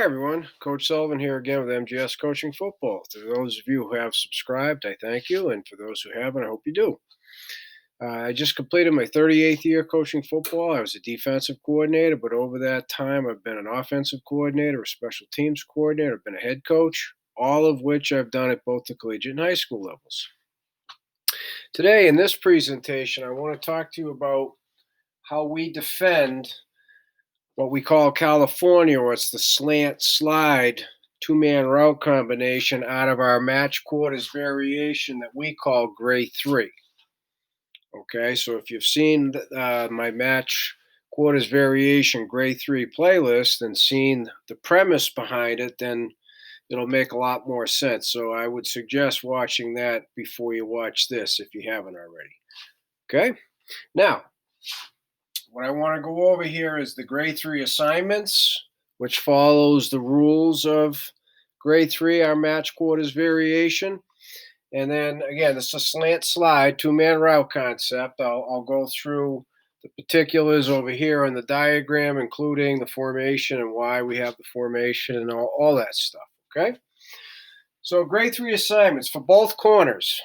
Hi everyone, Coach Sullivan here again with MGS Coaching Football. To those of you who have subscribed, I thank you, and for those who haven't, I hope you do. I just completed my 38th year coaching football. I was a defensive coordinator, but over that time, I've been an offensive coordinator, a special teams coordinator, I've been a head coach, all of which I've done at both the collegiate and high school levels. Today, in this presentation, I want to talk to you about how we defend what we call California, or it's the slant-slide two-man route combination out of our match quarters variation that we call Gray 3. Okay, so if you've seen my match quarters variation Gray 3 playlist and seen the premise behind it, then it'll make a lot more sense. So I would suggest watching that before you watch this if you haven't already. Okay, now what I want to go over here is the Grade 3 assignments, which follows the rules of Grade 3, our match quarters variation. And then, again, this is a slant-slide, two-man route concept. I'll go through the particulars over here in the diagram, including the formation and why we have the formation and all that stuff, okay? So Grade 3 assignments for both corners.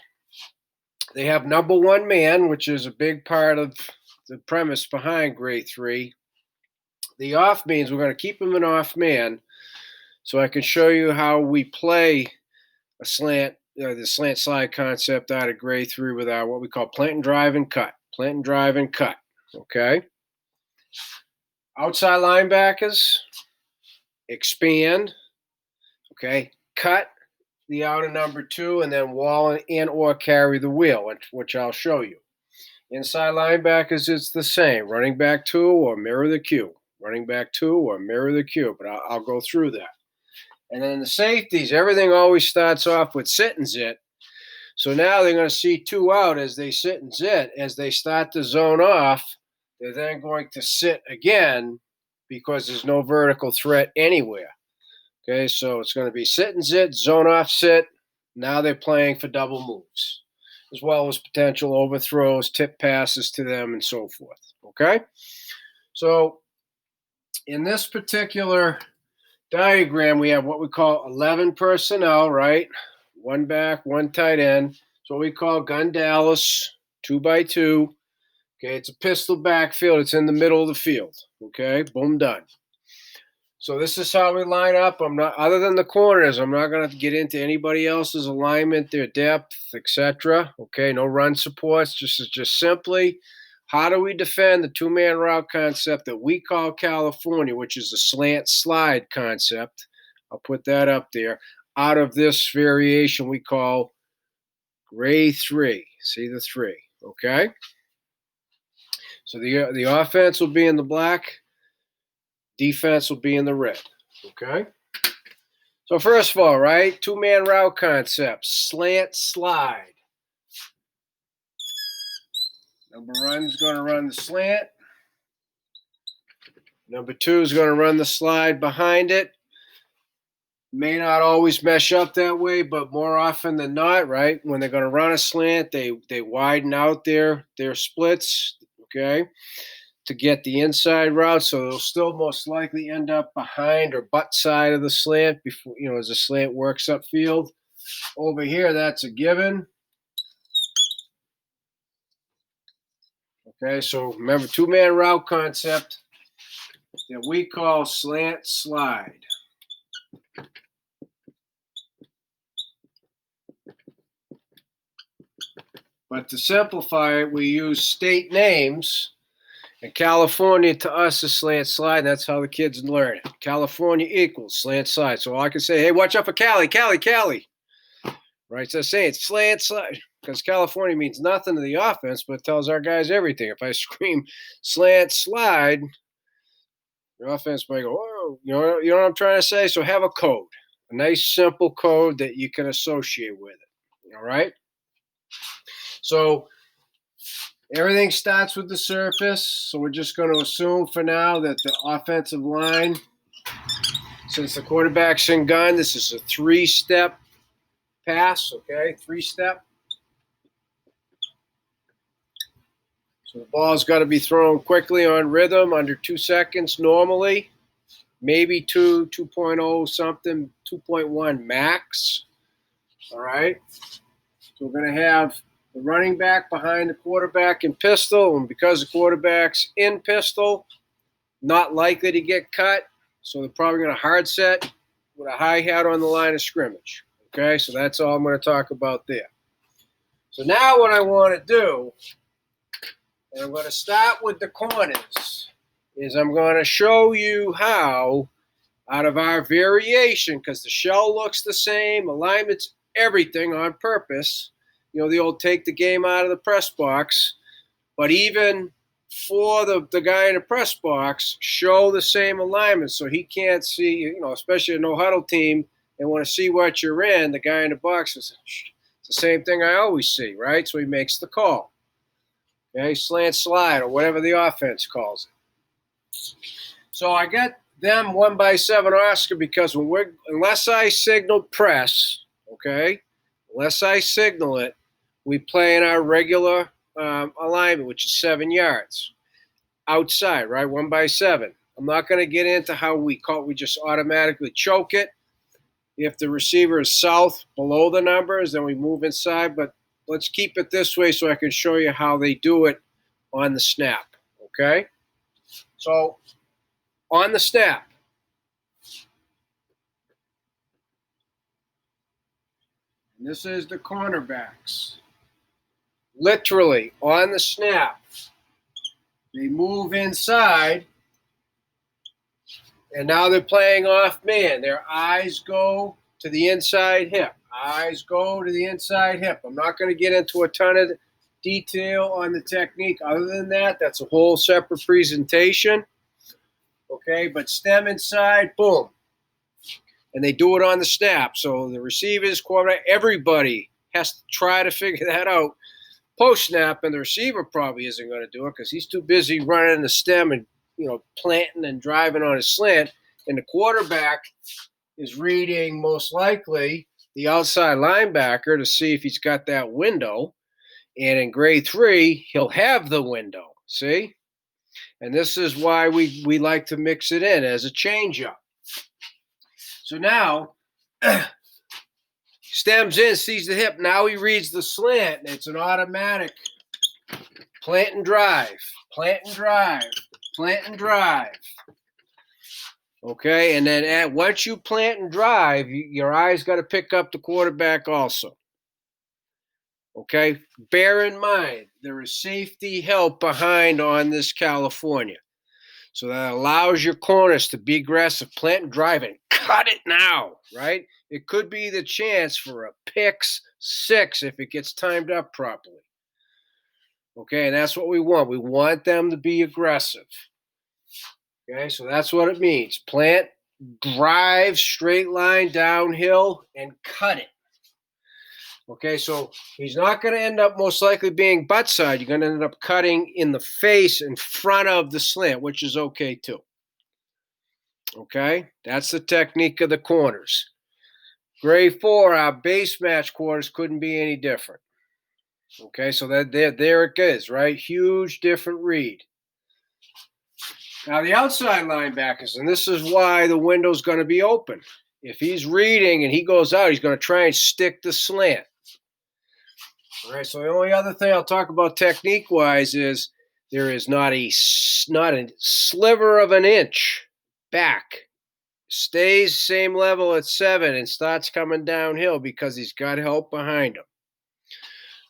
They have number one man, which is a big part of the premise behind Grade 3. The off means we're going to keep him an off man, so I can show you how we play a the slant slide concept out of Grade 3 with our what we call plant and drive and cut. Plant and drive and cut. Okay. Outside linebackers, expand. Okay. Cut the outer number two, and then wall and or carry the wheel, which I'll show you. Inside linebackers, it's the same. Running back two or mirror the cue. Running back two or mirror the cue, but I'll go through that. And then the safeties, everything always starts off with sit and zit. So now they're going to see two out as they sit and zit. As they start to zone off, they're then going to sit again because there's no vertical threat anywhere. Okay, so it's going to be sit and zit, zone off, sit. Now they're playing for double moves, as well as potential overthrows, tip passes to them, and so forth. Okay? So in this particular diagram, we have what we call 11 personnel, right? One back, one tight end. So we call gun Dallas, 2x2. Okay, it's a pistol backfield. It's in the middle of the field. Okay, boom, done. So this is how we line up. Other than the corners, I'm not going to get into anybody else's alignment, their depth, etc. Okay, no run supports. Just simply, how do we defend the two-man route concept that we call California, which is the slant-slide concept? I'll put that up there. Out of this variation we call Gray 3. See the 3, okay? So the offense will be in the black. Defense will be in the red, okay? So first of all, right, two-man route concept, slant-slide. Number one is going to run the slant. Number two is going to run the slide behind it. May not always mesh up that way, but more often than not, right, when they're going to run a slant, they widen out their splits, okay, to get the inside route, so they'll still most likely end up behind or butt side of the slant before, as the slant works upfield. Over here, that's a given. Okay, so remember, two-man route concept that we call slant-slide. But to simplify it, we use state names. And California to us is slant-slide, and that's how the kids learn it. California equals slant-slide. So I can say, hey, watch out for Cali. Right? So I say it's slant-slide because California means nothing to the offense, but it tells our guys everything. If I scream slant-slide, the offense might go, oh, you know what I'm trying to say? So have a code, a nice, simple code that you can associate with it. All right? So everything starts with the surface, so we're just going to assume for now that the offensive line, since the quarterback's in gun, this is a three-step pass, okay, three-step. So the ball's got to be thrown quickly on rhythm, under 2 seconds normally. maybe 2, 2.0 something, 2.1 max. All right. So we're going to have the running back behind the quarterback in pistol, and because the quarterback's in pistol, not likely to get cut, so they're probably going to hard set with a high hat on the line of scrimmage. Okay, so that's all I'm going to talk about there. So now what I want to do, and I'm going to start with the corners, is I'm going to show you how, out of our variation, because the shell looks the same, alignments, everything on purpose, you know, the old take the game out of the press box, but even for the guy in the press box, show the same alignment so he can't see, you know, especially a no-huddle team, they want to see what you're in. The guy in the box is it's the same thing I always see, right? So he makes the call. Okay, slant-slide or whatever the offense calls it. So I got them 1x7 Oscar because unless I signal press, okay, unless I signal it, we play in our regular alignment, which is 7 yards outside, right? 1x7. I'm not going to get into how we just automatically choke it. If the receiver is south below the numbers, then we move inside. But let's keep it this way so I can show you how they do it on the snap. Okay? So on the snap, and this is the cornerbacks. Literally on the snap, they move inside, and now they're playing off man. Their eyes go to the inside hip. Eyes go to the inside hip. I'm not going to get into a ton of detail on the technique. Other than that, that's a whole separate presentation. Okay, but stem inside, boom. And they do it on the snap. So the receivers, quarterback, everybody has to try to figure that out post-snap, and the receiver probably isn't going to do it because he's too busy running the stem and, you know, planting and driving on his slant. And the quarterback is reading most likely the outside linebacker to see if he's got that window. And in grade 3, he'll have the window. See? And this is why we like to mix it in as a change-up. So now, stems in, sees the hip. Now he reads the slant, and it's an automatic plant and drive, plant and drive, plant and drive. Okay, and then once you plant and drive, your eyes got to pick up the quarterback also. Okay, bear in mind, there is safety help behind on this California. So that allows your corners to be aggressive, plant and drive, and cut it now, right? It could be the chance for a pick 6 if it gets timed up properly. Okay, and that's what we want. We want them to be aggressive. Okay, so that's what it means. Plant, drive, straight line, downhill, and cut it. Okay, so he's not going to end up most likely being butt side. You're going to end up cutting in the face in front of the slant, which is okay too. Okay, that's the technique of the corners. Grade 4, our base match quarters couldn't be any different. Okay, so there it is, right? Huge different read. Now the outside linebackers, and this is why the window's going to be open. If he's reading and he goes out, he's going to try and stick the slant. All right, so the only other thing I'll talk about technique-wise is there is not a sliver of an inch back. Stays same level at 7 and starts coming downhill because he's got help behind him.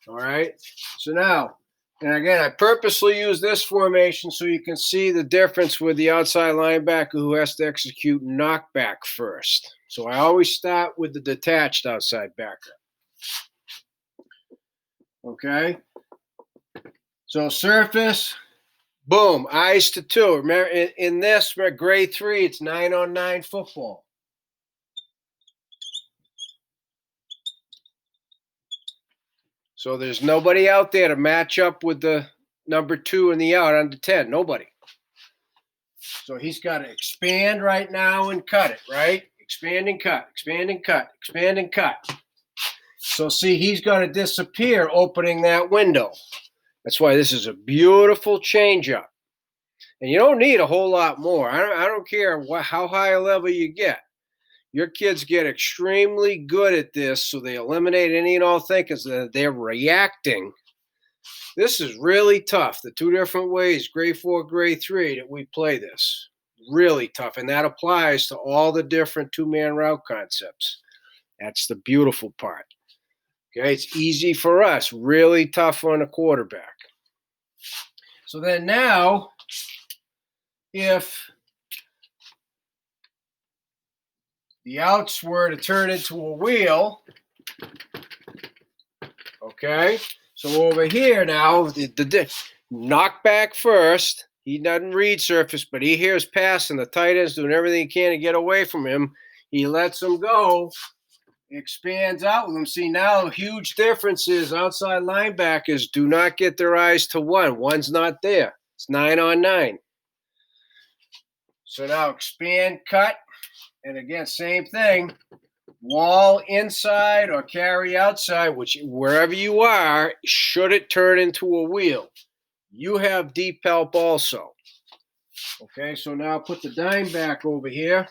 All right, so now, and again, I purposely use this formation so you can see the difference with the outside linebacker who has to execute knockback first. So I always start with the detached outside backer. Okay, so surface, boom, eyes to 2. Remember, in this grade 3, it's 9-on-9 football. So there's nobody out there to match up with the number 2 in the out under 10. Nobody. So he's got to expand right now and cut it, right? Expand and cut, expand and cut, expand and cut. So see, he's going to disappear opening that window. That's why this is a beautiful changeup. And you don't need a whole lot more. I don't care how high a level you get. Your kids get extremely good at this, so they eliminate any and all thinking that they're reacting. This is really tough. The two different ways, grade 4, grade 3, that we play this. Really tough. And that applies to all the different two-man route concepts. That's the beautiful part. Okay, it's easy for us, really tough on a quarterback. So then now, if the outs were to turn into a wheel, okay, so over here now, the knock back first. He doesn't read surface, but he hears pass, and the tight end's doing everything he can to get away from him. He lets him go, expands out with him. See, now huge difference is outside linebackers do not get their eyes to one. One's not there. It's 9 on 9. So now expand, cut, and again, same thing. Wall inside or carry outside, which wherever you are, should it turn into a wheel. You have deep help also. Okay, so now put the dime back over here.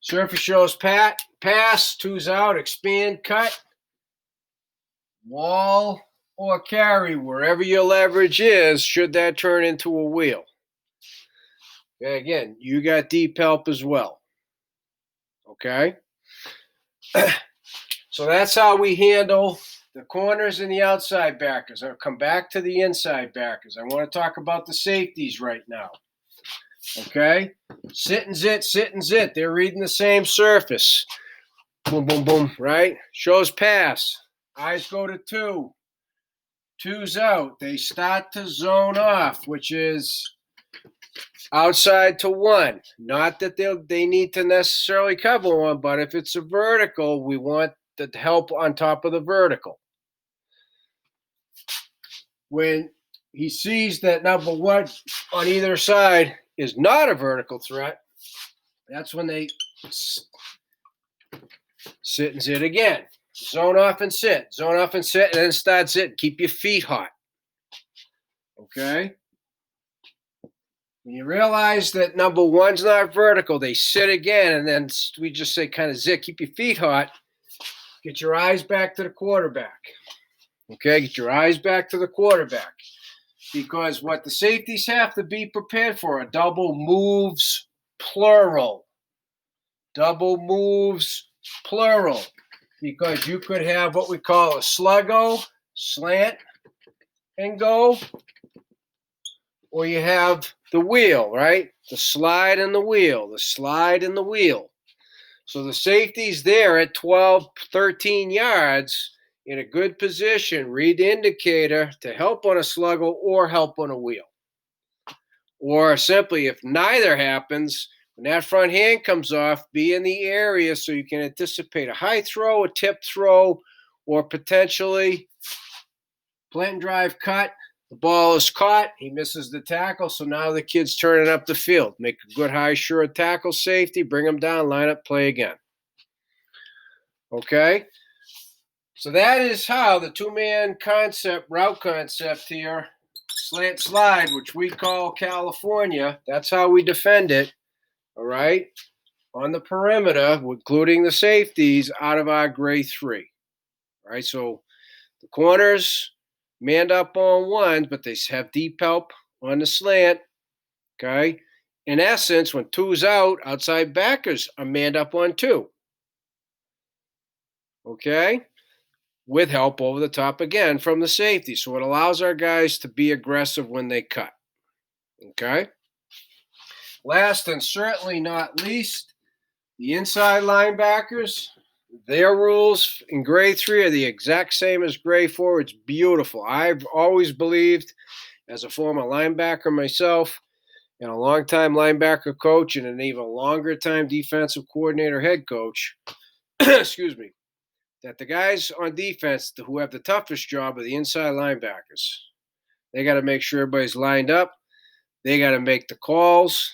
Surface shows pass, two's out, expand, cut, wall or carry, wherever your leverage is, should that turn into a wheel. Okay, again, you got deep help as well. Okay? So that's how we handle the corners and the outside backers. I'll come back to the inside backers. I want to talk about the safeties right now. Okay? Sit and zit, sit and zit. They're reading the same surface. Boom, boom, boom, right? Shows pass. Eyes go to 2. 2's out. They start to zone off, which is outside to 1. Not that they need to necessarily cover 1, but if it's a vertical, we want the help on top of the vertical. When he sees that number 1 on either side is not a vertical threat, that's when they sit and zit again. Zone off and sit, and then start sitting. Keep your feet hot. Okay? When you realize that number 1's not vertical, they sit again, and then we just say kind of zit. Keep your feet hot. Get your eyes back to the quarterback. Okay? Get your eyes back to the quarterback. Because what the safeties have to be prepared for are double moves, plural. Double moves, plural. Because you could have what we call a sluggo, slant and go, or you have the wheel, right? The slide and the wheel, the slide and the wheel. So the safety's there at 12, 13 yards in a good position. Read the indicator to help on a sluggo or help on a wheel. Or simply, if neither happens, when that front hand comes off, be in the area so you can anticipate a high throw, a tip throw, or potentially plant and drive cut. The ball is caught. He misses the tackle, so now the kid's turning up the field. Make a good high, sure tackle safety, bring him down, line up, play again. Okay? So that is how the two-man concept, route concept here, Slant-Slide, which we call California, that's how we defend it. All right, on the perimeter, including the safeties, out of our grade 3. All right, so the corners manned up on 1, but they have deep help on the slant. Okay, in essence, when 2's out, outside backers are manned up on 2. Okay, with help over the top again from the safety. So it allows our guys to be aggressive when they cut. Okay. Last and certainly not least, the inside linebackers, their rules in grade 3 are the exact same as grade 4. It's beautiful. I've always believed, as a former linebacker myself, and a long-time linebacker coach, and an even longer time defensive coordinator head coach, excuse me, that the guys on defense who have the toughest job are the inside linebackers. They got to make sure everybody's lined up. They got to make the calls.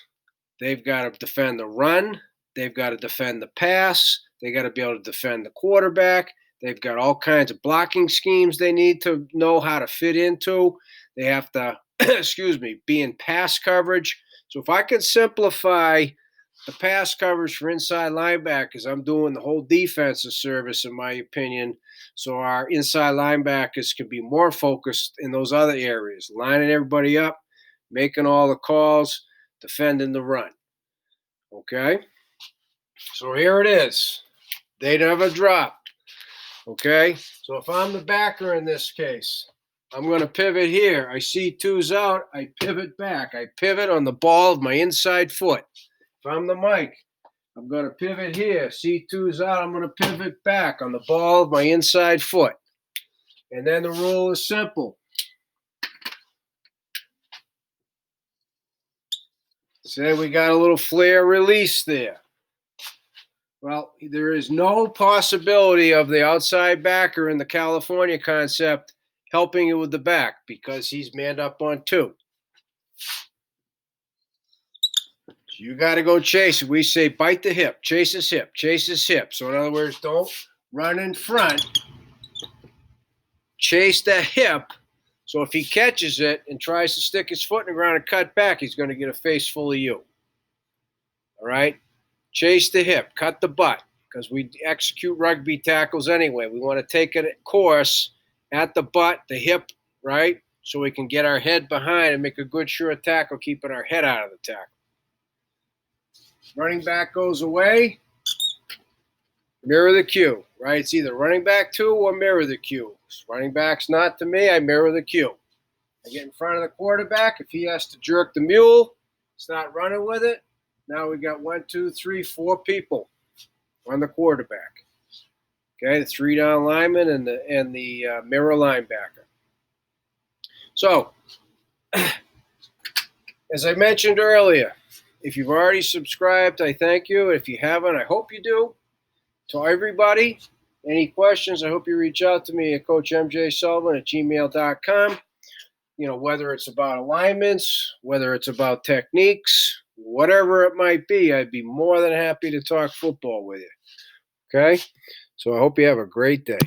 They've got to defend the run. They've got to defend the pass. They got to be able to defend the quarterback. They've got all kinds of blocking schemes they need to know how to fit into. They have to, excuse me, be in pass coverage. So if I can simplify the pass coverage for inside linebackers, I'm doing the whole defense a service, in my opinion. So our inside linebackers can be more focused in those other areas, lining everybody up, making all the calls, defending the run. Okay? So here it is. They never dropped. Okay? So if I'm the backer in this case, I'm going to pivot here. I see two's out. I pivot back. I pivot on the ball of my inside foot. If I'm the Mike, I'm going to pivot here. C2's out. I'm going to pivot back on the ball of my inside foot. And then the rule is simple. Say we got a little flare release there. Well, there is no possibility of the outside backer in the California concept helping you with the back because he's manned up on two. You got to go chase it. We say bite the hip, chase his hip, chase his hip. So in other words, don't run in front. Chase the hip. So if he catches it and tries to stick his foot in the ground and cut back, he's going to get a face full of you. All right? Chase the hip, cut the butt, because we execute rugby tackles anyway. We want to take a course at the butt, the hip, right? So we can get our head behind and make a good sure tackle, keeping our head out of the tackle. Running back goes away. Mirror the cue, right? It's either running back two or mirror the cue. Running back's not to me, I mirror the cue. I get in front of the quarterback. If he has to jerk the mule, it's not running with it. Now we got 1, 2, 3, 4 people on the quarterback. Okay, the 3 down lineman and the mirror linebacker. So, as I mentioned earlier, if you've already subscribed, I thank you. If you haven't, I hope you do. To everybody, any questions, I hope you reach out to me at coachmjsullivan@gmail.com. You know, whether it's about alignments, whether it's about techniques, whatever it might be, I'd be more than happy to talk football with you. Okay? So I hope you have a great day.